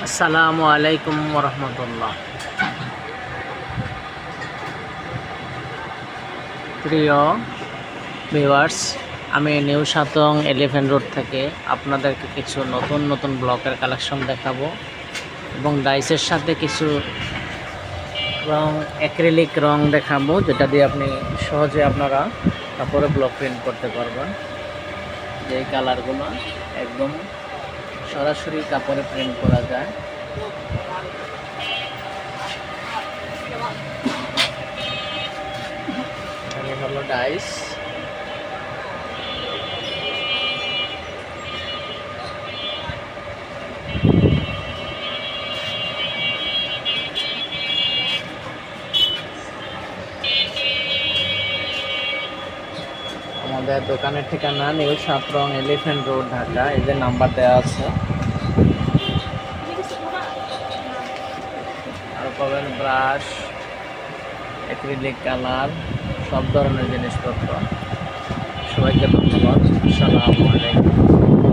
আসসালামু আলাইকুম রহমতুল্লাহ। প্রিয় ভিউয়ার্স, আমি নিউ সাতং এলিফ্যান্ট রোড থেকে আপনাদেরকে কিছু নতুন নতুন ব্লকের কালেকশন দেখাবো এবং ডাইসের সাথে কিছু রং, অ্যাক্রিলিক রং দেখাবো, যেটা দিয়ে আপনি সহজে আপনারা কাপড়ে ব্লক প্রিন্ট করতে পারবেন। যে কালারগুলো একদম সরাসরি কাপড়ে প্রিন্ট করা যায়। এখানে হলো ডাইস। আমাদের দোকানের ঠিকানা নিউ সাতরং এলিফ্যান্ট রোড, ঢাকা। এই যে নাম্বার দেওয়া আছে। আর পাবেন ব্রাশ, অ্যাক্রিলিক কালার, সব ধরনের জিনিসপত্র। সবাইকে ধন্যবাদ। আসসালামু আলাইকুম।